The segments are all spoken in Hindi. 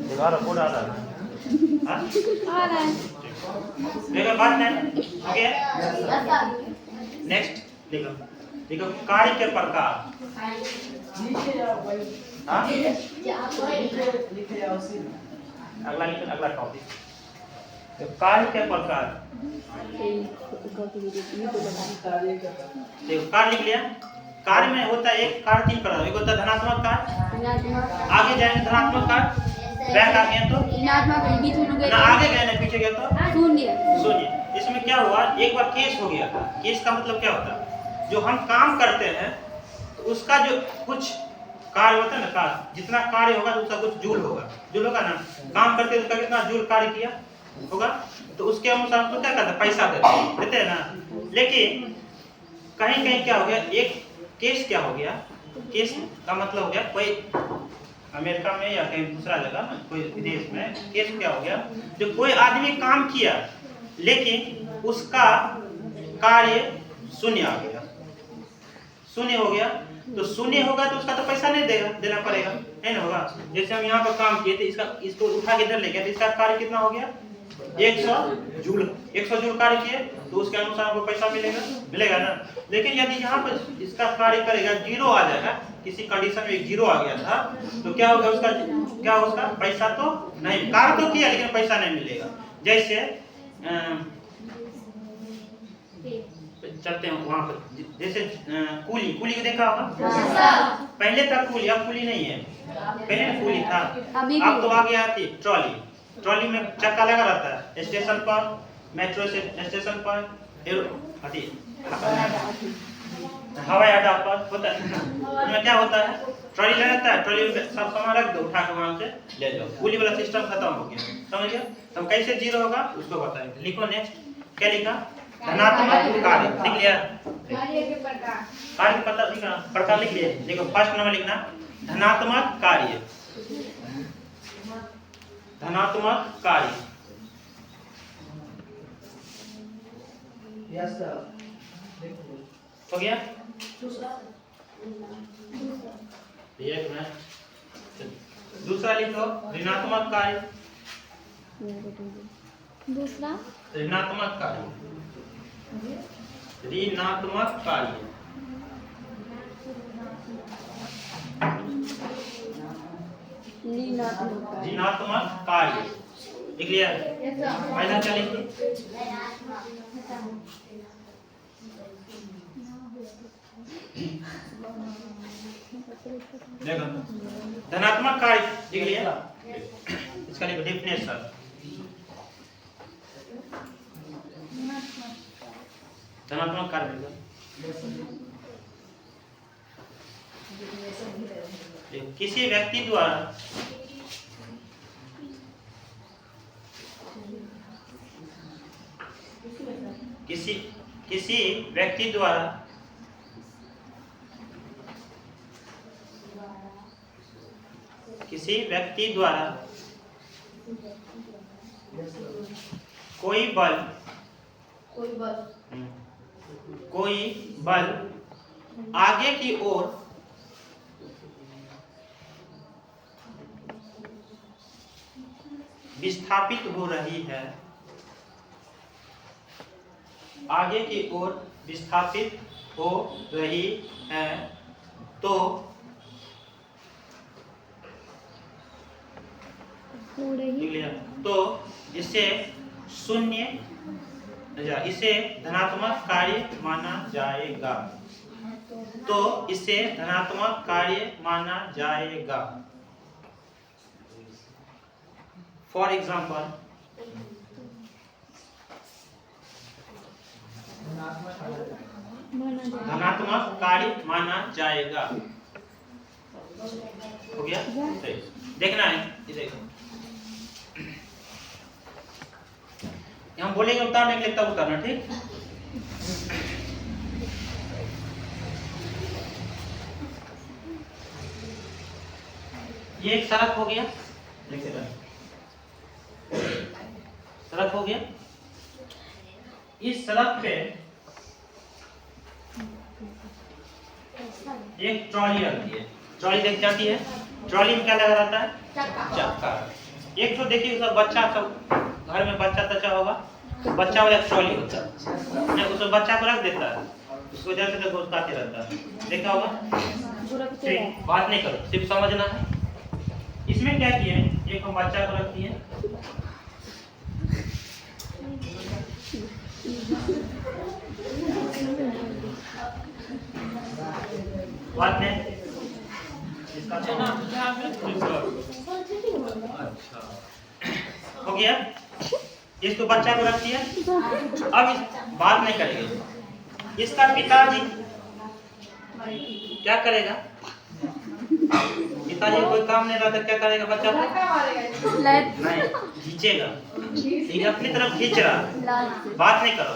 दोबारा कोड आ रहा है। आ रहा है। देखो बात नहीं ओके। नेक्स्ट देखो देखो कार्य के प्रकार। हाँ अगला टॉपिक कार्य के प्रकार। देखो कार्य लिख लिया। कार्य में होता है एक कार्य 3 प्रकार। एक होता है धनात्मक कार्य, आगे जाएंगे धनात्मक कार्य, बैक आ गए तो ना, आगे गए ना पीछे गए तो शून्य। इसमें क्या हुआ, एक बार केस हो गया था। केस का मतलब क्या होता है, जो हम काम करते हैं तो उसका जो कुछ कार्य होता है ना, कार्य जितना कार्य होगा तो उसका कुछ जूल होगा। जूल होगा ना, काम करते हैं उसका कितना जूल कार्य किया होगा, तो उसके अनुसार हम तो क्या करते हैं, पैसा देते हैं ना। लेकिन कहीं कहीं क्या हो गया, एक केस क्या हो गया, केस का मतलब हो गया कोई अमेरिका में या कहीं दूसरा जगह कोई विदेश में केस क्या हो गया, जो कोई आदमी काम किया लेकिन उसका कार्य शून्य आ गया, शून्य हो गया। तो शून्य होगा तो उसका तो पैसा नहीं देना पड़ेगा, है ना होगा। जैसे हम यहाँ पर काम किए थे, इसको उठा के इधर ले गए तो इसका कार्य कितना हो गया, 100 जूल कार्य किए तो उसके अनुसार आपको पैसा मिलेगा ना। लेकिन यदि यहाँ पर इसका कार्य करेगा 0 आ जाएगा, किसी कंडीशन में 0 आ गया था, तो क्या होगा उसका पैसा तो नहीं, कार्य तो किया लेकिन पैसा नहीं मिलेगा। जैसे चलते हैं वहां पर, जैसे कूली को देखा होगा। पहले तक कूली, अब कूली नहीं है, पहले कूली था, अब तो आगे आती ट्रॉली में चक्का लगा रहता है, स्टेशन पर, मेट्रो स्टेशन पर, हवाई अड्डा पर होता है। उसमें क्या होता है, ट्रॉली लगाता है, ट्रॉली में सब सामान रख दो, उठा के वहां से ले जाओ। कूली वाला सिस्टम खत्म हो गया, समझ गया। तो कैसे 0 होगा उसको बताएंगे। लिखो नेक्स्ट, क्या लिखा, धनात्मक कार्य लिख लिया, कार्य के प्रकार लिखना, प्रकार लिख लिया। देखो फर्स्ट नंबर लिखना धनात्मक कार्य, धनात्मक कार्य। हो गया, एक मिनट, दूसरा लिखो ऋणात्मक कार्य, दूसरा ऋणात्मक कार्य, ऋणात्मक कार्य। ऋणात्मक कार्य लिख लिया। पहला क्या लिखिए, देखो धनात्मक कार्य लिख लिया। इसका लिखो डेफिनेशन, धनात्मक कार्य लिखो। किसी व्यक्ति द्वारा किसी व्यक्ति द्वारा कोई बल आगे की ओर विस्थापित हो रही है, आगे की ओर विस्थापित हो रही है, तो इसे शून्य, इसे धनात्मक कार्य माना जाएगा, तो इसे धनात्मक कार्य माना जाएगा। फॉर एग्जाम्पल, धनात्मक कार्य माना जाएगा। हो गया, देखना है, ये देखो हम बोलेंगे उतारने के लिए तब उतारना, ठीक। ये एक सड़क हो गया, सड़क हो गया। इस सड़क पे एक ट्रॉली रखी है, ट्रॉली देख जाती है, ट्रॉली में क्या लगा रहता है? चक्का। एक तो देखिए सब बच्चा, सब घर में बच्चा तच्चा होगा, तो बच्चा वाला ट्रॉली होता है, उसमें बच्चा को रख देता है, उसको वजह से तो घुसकाते रहता है, देखा होगा। बात नहीं करो, सिर्फ समझना है। इसमें क्या किए हैं, एक हम बच्चा को रखती है, बात नहीं इसका अच्छा हो गया। इसको बच्चा को रखती है। अब इस बात नहीं करेंगे, इसका पिताजी क्या करेगा? पिताजी कोई काम नहीं रहता, क्या करेगा? बच्चा को नहीं खींचेगा, ये अपनी तरफ खींच रहा, बात नहीं करो।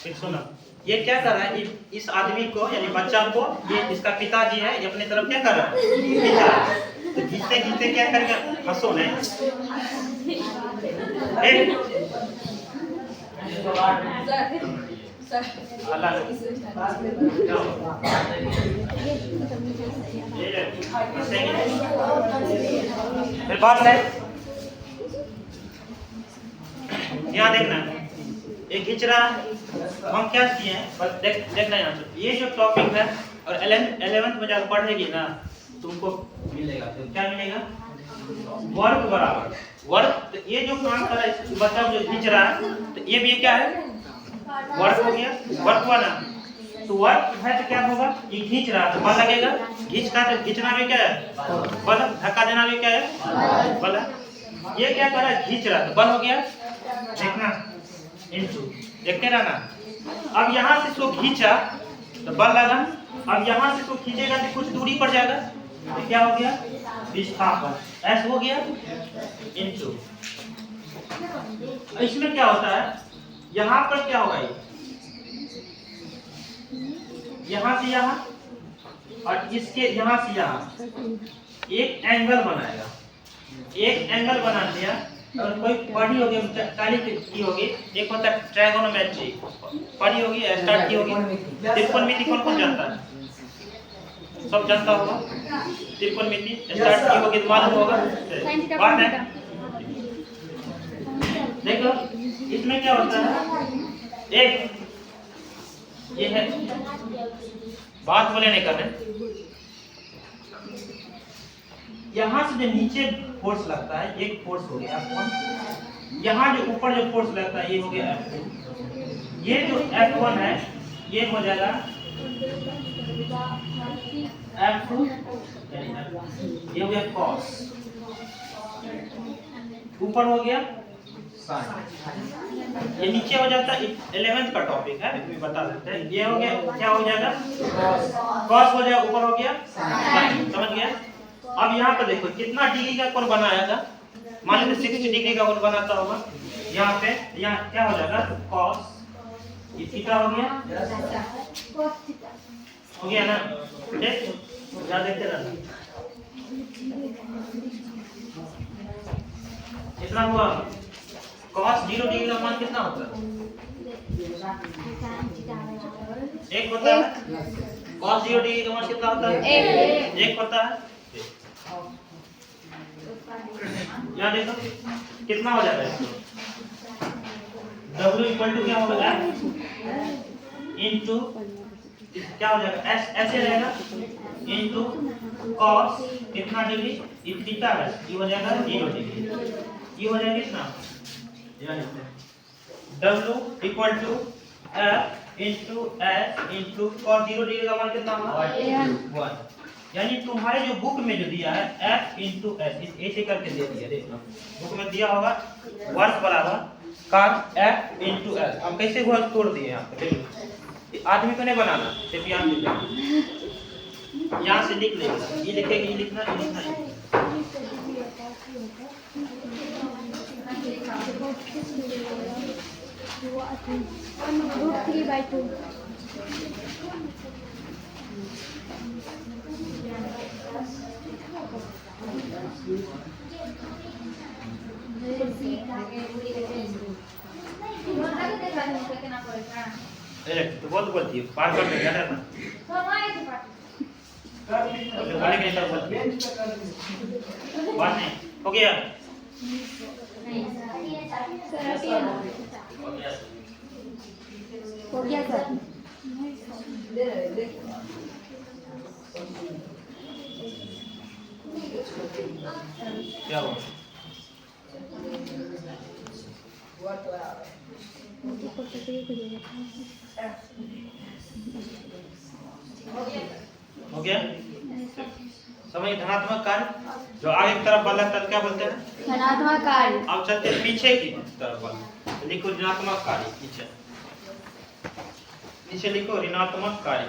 फिर सुनो, ये क्या कर रहा है? इस आदमी को यानी बच्चा को, ये इसका पिताजी है, ये अपनी तरफ क्या कर रहा है? खींच रहा है। तो खींचते खींचते क्या करेगा? हंसो नहीं, फिर बात है, यहाँ देखना, ये खींच रहा है। हम क्या किए हैं बस देखना यहाँ से, ये जो टॉपिक है और 11th में जब पढ़ेगी ना तुमको मिलेगा, तो क्या मिलेगा? वर्क बराबर वर्क। तो ये जो काम कर रहा है बच्चा जो खींच रहा है, तो ये भी क्या है? वर्क हो गया, वर्क हुआ ना। तो वर्क है तो क्या होगा? ये खींच रहा है तो बल लगेगा, खींचना भी क्या है? बल। धक्का देना भी क्या है? बल। ये क्या कर रहा है? खींच रहा है तो बल हो गया, देखना इनटू, देखते रहना। अब यहाँ से इसको खींचा तो बल लगा, अब यहाँ से इसको खींचेगा तो कुछ दूरी पर जाएगा, तो क्या हो गया? विस्थापन। ऐसा हो गया इनटू। इसमें क्या होता है? यहाँ पर क्या होगा? यहाँ से यहाँ और इसके यहाँ से यहाँ एक एंगल बनाएगा, एक एंगल बना दिया। और कोई पढ़ी होगी, ताली की होगी, एक होता है ट्रायगोनोमेट्री, पढ़ी होगी, स्टार्ट की होगी। त्रिकोणमिति कौन कौन जानता है? सब जानता होगा। त्रिकोणमिति स्टार्ट की होगी तो मालूम होगा। बात है, देखो इसमें क्या होता है? एक ये है, बात बोले नहीं कर रहे। यहाँ से जो नीचे फोर्स लगता है, एक फोर्स हो गया F1, यहाँ जो ऊपर जो फोर्स लगता है ये हो गया F2, ये जो F1 है ये हो जाएगा F2, ये हो गया cos, ऊपर हो गया sin। ये नीचे हो जाता है, 11th का टॉपिक है, मैं बता देते हैं। ये हो गया, क्या हो जाएगा? cos हो जाएगा, ऊपर हो गया sin। समझ गया? अब यहाँ पर देखो कितना डिग्री का कोण बनाएगा। मान लीजिए 60 डिग्री का कोण बनाता होगा, यहाँ पे, यहाँ क्या हो जाएगा? cos, ये थीटा हो गया, हो गया ना? ठीक, यहाँ देखते रहना, इतना हुआ। cos 0 डिग्री का मान कितना होता है? एक होता है। cos 0 डिग्री का मान कितना होता है? एक होता है। यहाँ देखो कितना हो जाता है? W इक्वल टू क्या होगा? F इंटू क्या हो जाएगा? S ऐसे रहेगा इंटू cos कितना डिग्री? ये थीटा है, ये हो जाएगा 0 डिग्री। ये हो जाएगा कितना? W equal to F into S into cos 0 degree का मान कितना होगा? 1। यानी तुम्हारे जो बुक में जो दिया है F इंटू S, ऐसे करके दे दिया, देखना बुक में दिया होगा वर्क बराबर cos F इंटू S। हम कैसे घोल तोड़ दिए यहाँ पे, देखिए आदमी को नहीं बनाना, सिर्फ यहाँ लिख लेना, यहाँ से लिख लेना, ये लिखेगी, ये लिखना, ये लिखना, √3/2 तो बहुत बोलती है, बार बार नहीं जाना ना, बोलने के मेरी तरफ बोलते बात नहीं हो गया। हो गया सर। क्या हुआ? हो गया? समझ धनात्मक कार्य जो आगे की तरफ वाला कार्य क्या बोलते हैं? धनात्मक कार्य। अब चलते हैं पीछे की तरफ वाला, लिखो ऋणात्मक कार्य। नीचे नीचे लिखो ऋणात्मक कार्य।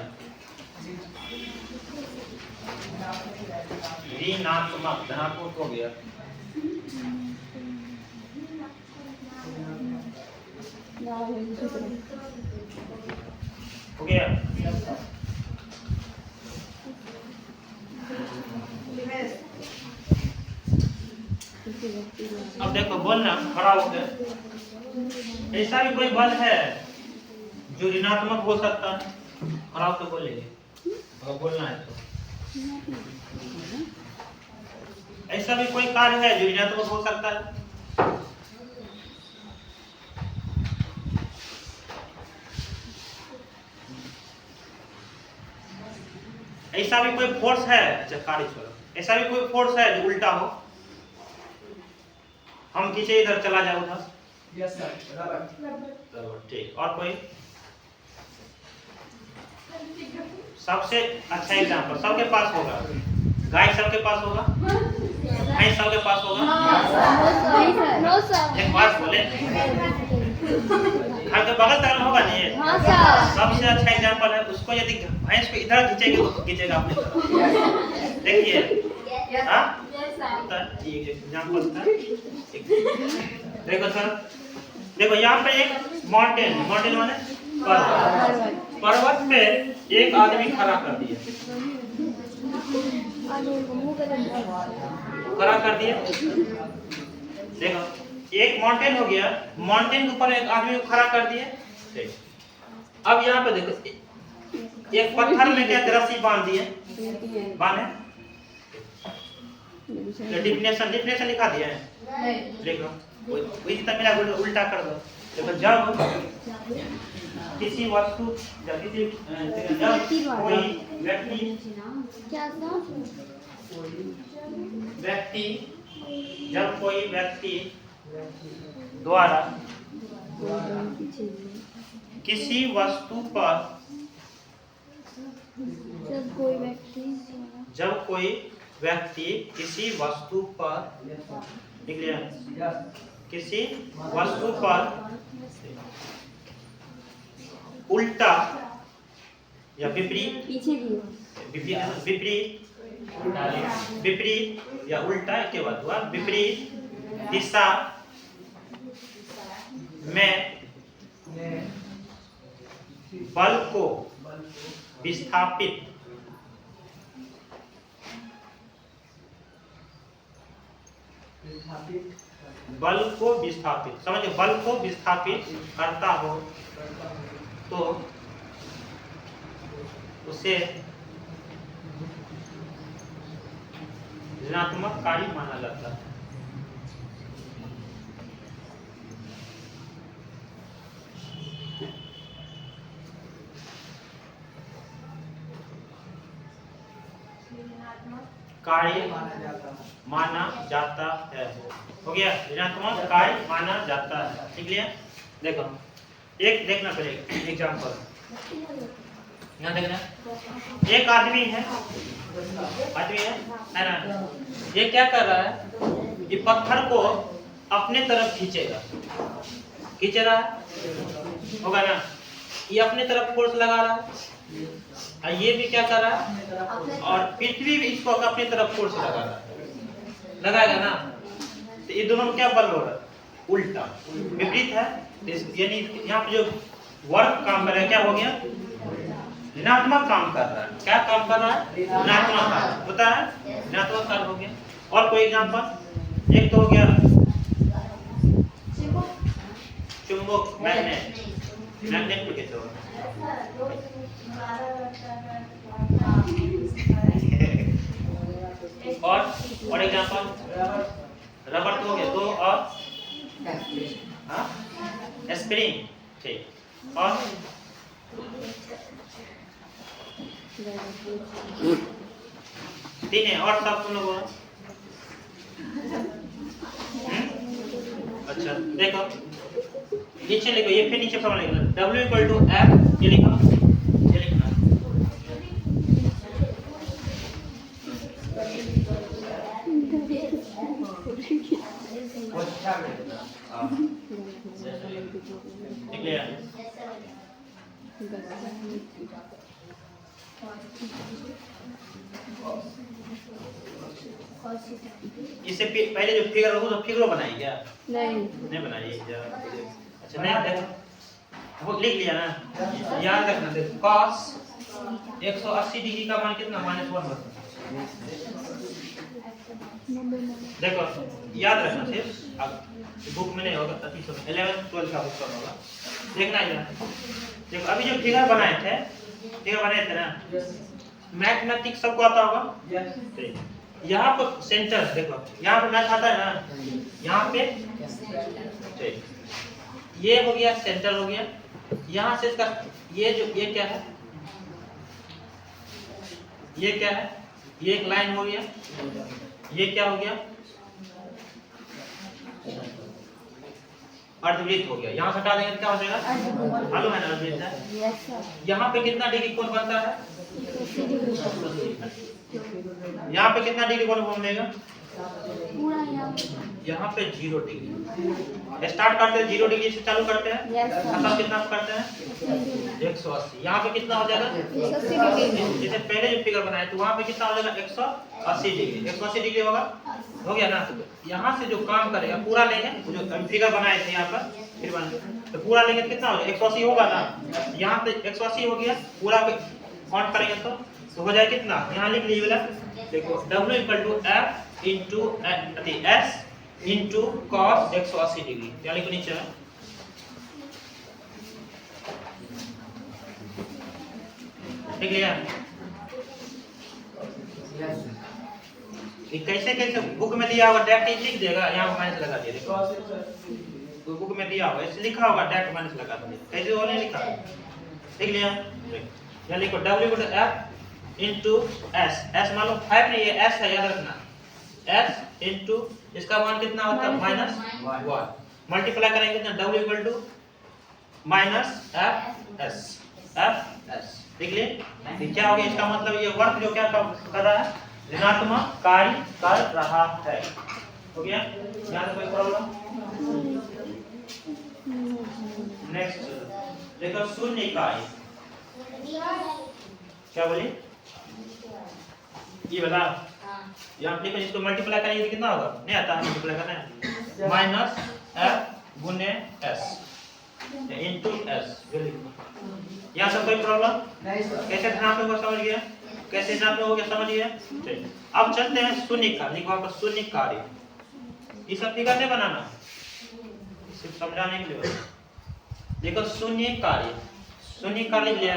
ऋणात्मक, धनात्मक हो गया। हो गया? अब देखो बोलना खड़ा होकर, ऐसा भी कोई बल है जो ऋणात्मक हो सकता है? खड़ा होकर बोलेंगे अगर बोलना है तो। ऐसा भी कोई कार्य है जो ऋणात्मक हो सकता है? ऐसा भी कोई फोर्स है? अच्छा कार्य छोड़ो, ऐसा भी कोई फोर्स है जो उल्टा हो? हम खींचे इधर चला जाओ उधर। यस सर, बराबर। ठीक, और कोई? सबसे अच्छा एग्जांपल सबके पास होगा, गाय सबके पास होगा, भैंस सबके पास होगा। एक बात बोले, घर के बगल तक होगा नहीं ये? सबसे अच्छा एग्जांपल है, उसको यदि भैंस को इधर खींचेगी तो खींचेगा अपनी तरफ। देखिए हाँ एग्जांपल था। देखो सर, देखो यहाँ पे एक माउंटेन, माउंटेन माने पर्वत, पर्वत पे एक आदमी खड़ा कर दिया, खड़ा कर दिया। देखो एक माउंटेन हो गया, माउंटेन के ऊपर एक आदमी को खड़ा कर दिया। अब यहाँ पे देखो एक पत्थर में क्या रस्सी बांध दिए, बांधे डिफिनेशन लिखा दिया है। देखो वही मिला उल्टा कर दो। देखो जब किसी वस्तु जब कोई व्यक्ति द्वारा किसी वस्तु पर जब कोई व्यक्ति किसी वस्तु पर किसी वस्तु पर उल्टा या विपरीत या उल्टा के बाद हुआ विपरीत दिशा में बल को विस्थापित समझो, बल को विस्थापित करता हो तो उसे ऋणात्मक कार्य माना जाता है। कार्य माना जाता है। हो गया, ऋणात्मक कार्य माना जाता है। ठीक है, देखो एक देखना पड़ेगा एग्जांपल। यहाँ देखना, एक आदमी है ना, ये क्या कर रहा है? ये पत्थर को अपने तरफ खींचेगा, होगा ना? ये अपने तरफ फोर्स लगा रहा है, और ये भी क्या कर रहा है? और पृथ्वी भी इसको अपनी तरफ फोर्स लगाएगा ना? तो ये दोनों में क्या बल हो रहा है? उल्टा, विपरीत है। यानी यहाँ पे जो वर्क काम कर रहा है क्या हो गया? ऋणात्मक काम कर रहा है। क्या काम कर रहा है? ऋणात्मक कार्य होता है, ऋणात्मक कार्य हो गया। और कोई एग्जांपल? एक तो हो गया चुंबक, मैग्नेट पे कैसे होगा? और एग्जांपल रबर तो हो गया, 2 और स्प्रिंग, ठीक। और तीन है, और सब तुम लोग अच्छा देखो नीचे लिखो, ये फिर नीचे फॉर्मूला लिखना W इक्वल टू F, ये लिखो, ये लिखना ठीक है। इससे पहले जो फिगर होगा तो फिगर बनाई क्या? नहीं बनाई। अच्छा नहीं देखो वो लिख लिया ना, याद रखना देखो cos 180 डिग्री का मान कितना? -1 देखो याद रखना सिर्फ, अब बुक में नहीं होगा, 11 12 का बुक होगा, देखना इधर देखो। अभी जो फिगर बनाए थे ना, मैथमेटिक्स सबको आता होगा। यहाँ पर सेंटर देखो, यहाँ पे मैथ आता है ना, यहाँ पे ये हो गया सेंटर हो गया, यहाँ से इसका ये जो ये क्या है, ये क्या है, ये एक लाइन हो गया, ये क्या हो गया, अर्धवृत्त हो गया। यहाँ से हटा देंगे तो क्या हो जाएगा? मालूम है ना अर्धवृत्त है। यहाँ पे कितना डिग्री कोण बनता है? यहाँ पे कितना डिग्री कोण बनेगा? यहाँ पे 0 डिग्री। स्टार्ट करते हैं 0 डिग्री से चालू करते हैं, खत्म कितना करते हैं? 180। यहाँ पे कितना हो जाएगा? जैसे पहले जो फिगर बनाए तो वहाँ पे कितना हो जाएगा? 180 डिग्री। 180 डिग्री होगा, हो गया ना। यहाँ से जो काम करेगा पूरा लेंगे, जो फिगर बनाए थे यहाँ पर फिर बना तो पूरा लेंगे तो कितना हो जाएगा? 180 होगा ना। यहाँ पे 180 हो गया, पूरा काउंट करेंगे तो हो जाएगा कितना? यहाँ लिख लीजिए वाला देखो, W equal to F into S into cos 180 degree. क्या लिखो नीचे? ठीक है यार, ये कैसे कैसे बुक में दिया होगा, डायरेक्ट लिख देगा, यहाँ माइनस लगा दिया। देखो बुक में दिया होगा, ऐसे लिखा होगा डायरेक्ट माइनस लगा दिया, कैसे वो नहीं लिखा, लिख लिया। यहाँ लिखो W equal to F into S, S मान लो 5 नहीं है, S है, याद रखना, S इंटू इसका मान कितना होता है? -1। मल्टीप्लाई करेंगे तो W इक्वल टू -FS लिख लिए। क्या हो गया? इसका मतलब ये वर्क जो क्या कर रहा है? ऋणात्मक कार्य कर रहा है। हो गया? यहाँ से कोई प्रॉब्लम? नेक्स्ट देखो शून्य इकाई, क्या बोली? ये बता, यहाँ लिखो, इसको मल्टीप्लाई करेंगे तो कितना होगा? नहीं आता मल्टीप्लाई करना है, -F गुने S इंटू S। यहाँ से कोई प्रॉब्लम? कैसे धनात्मक को समझ गया, कैसे धनात्मक हो गया समझ गया। अब चलते हैं शून्य कार्य। लिखो आपका शून्य कार्य, ये सब फिगर नहीं बनाना, सिर्फ समझाने के लिए। देखो शून्य कार्य, शून्य कार्य लिख लिया।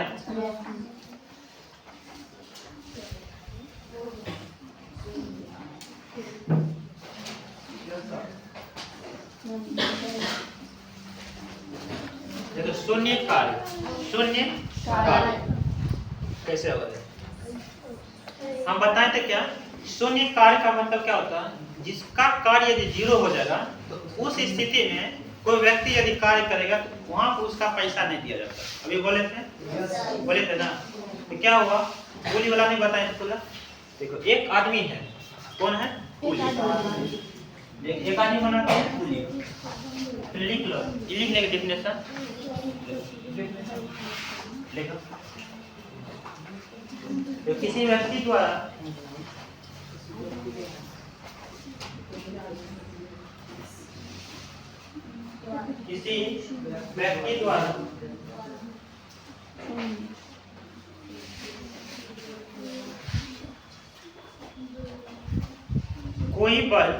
देखो शून्य कार्य कैसे होगा हम बताएं तो क्या? शून्य कार्य का मतलब क्या होता है? जिसका कार्य यदि 0 हो जाएगा तो उस स्थिति में कोई व्यक्ति यदि कार्य करेगा तो वहां पर उसका पैसा नहीं दिया जाता। अभी बोले थे ना, तो क्या हुआ? कूली वाला नहीं बताया पूरा। देखो एक आदमी है, कौन है? कूली। एक आदमी बनाता है कूली। फिर लिख लो, ये लिखने की डेफिनेशन लिखो। तो किसी व्यक्ति द्वारा कोई बल,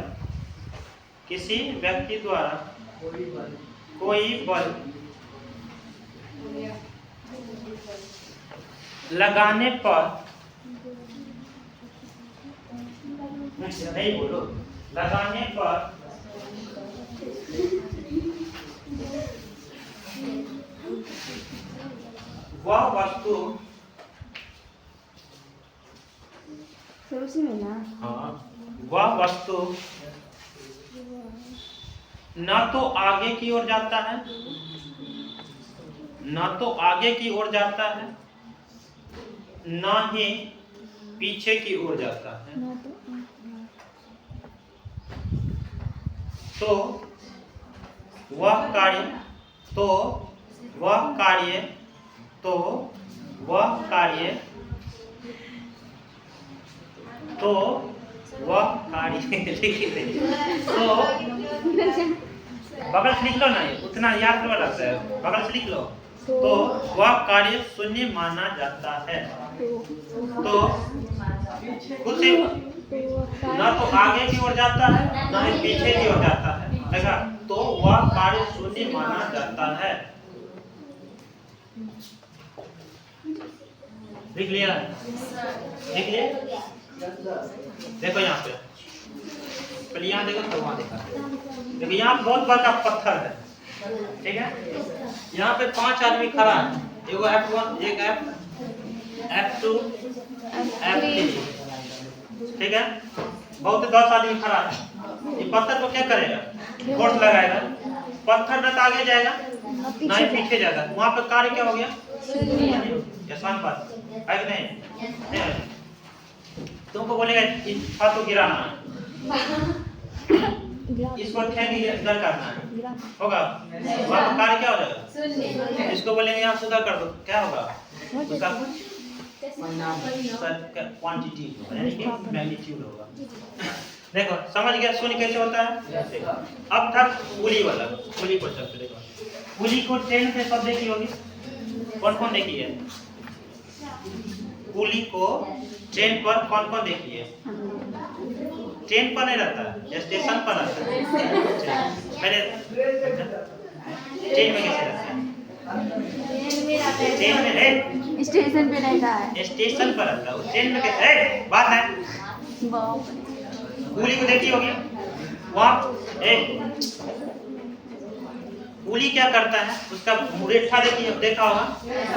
किसी व्यक्ति द्वारा कोई बल लगाने पर नहीं बोलो। लगाने पर वह वस्तु उसी में ना। हाँ, वह वस्तु न तो आगे की ओर जाता है, न तो आगे की ओर जाता है, न ही पीछे की ओर जाता है। तो वह कार्य तो वह कार्य तो वह कार्य तो वह कार्य तो बगल से लिख लो ना, उतना याद नहीं रहता है, बगल से लिख लो। तो वह कार्य शून्य माना जाता है। तो कुछ न तो आगे की ओर जाता है, न ही पीछे की ओर जाता है। देखा, तो वह कार्य शून्य माना जाता है। लिख लिया? लिख लिया? देखो यहाँ पे, पहले यहाँ देखो तो वहाँ देखा। देखो यहाँ बहुत बड़ा पत्थर है, ठीक है? यहाँ पे 5 आदमी खड़ा है, एगो F1, एक F2, F3, ठीक है? बहुत 10 आदमी खड़ा है। ये पत्थर को क्या करेगा? फोर्स लगाएगा, पत्थर न तो आगे जाएगा ना ही पीछे जाएगा। वहाँ पे कार्य क्या हो गया? आसान बात है कि नहीं? तुमको बोलेगा इस हाथ को गिराना है, इसको ठेंगे इधर करना है, होगा? वहाँ पे कार्य क्या हो जाएगा? इसको बोलेंगे यहाँ सुधार कर दो, क्या होगा? उसका क्वांटिटी यानी कि मैग्नीट्यूड होगा। देखो समझ गया शून्य कैसे होता है? अब तक पुली वाला, पुली को चलते देखो, पुली को ट्रेन से सब देखी होगी, कौन कौन देखी है? पुली को ट्रेन पर कौन कौन देखी है? ट्रेन पर नहीं रहता है, स्टेशन पर रहता है। पहले ट्रेन में कैसे रहता है? ट्रेन में है, स्टेशन पे रहता है। स्टेशन पर रहता है, ट्रेन में कैसे है? बात है। पुली को देखी होगी, वहाँ पुली क्या करता है? उसका मुरेठा देखिए, देखा होगा,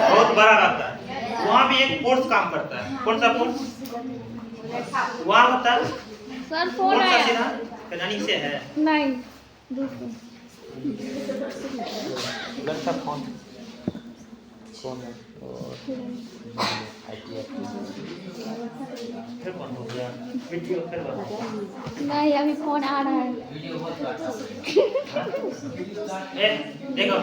बहुत बड़ा रहता है। वहाँ भी एक फोर्स काम करता है। कौन सा फोर्स? वहाँ होता है सर फोन कौन सा आया। सीधा? कनानी से है। नहीं, दूसरा। लगता फोन कौन है? फिर कौन हो गया? वीडियो फिर बता। नहीं, अभी फोन आ रहा है। देखो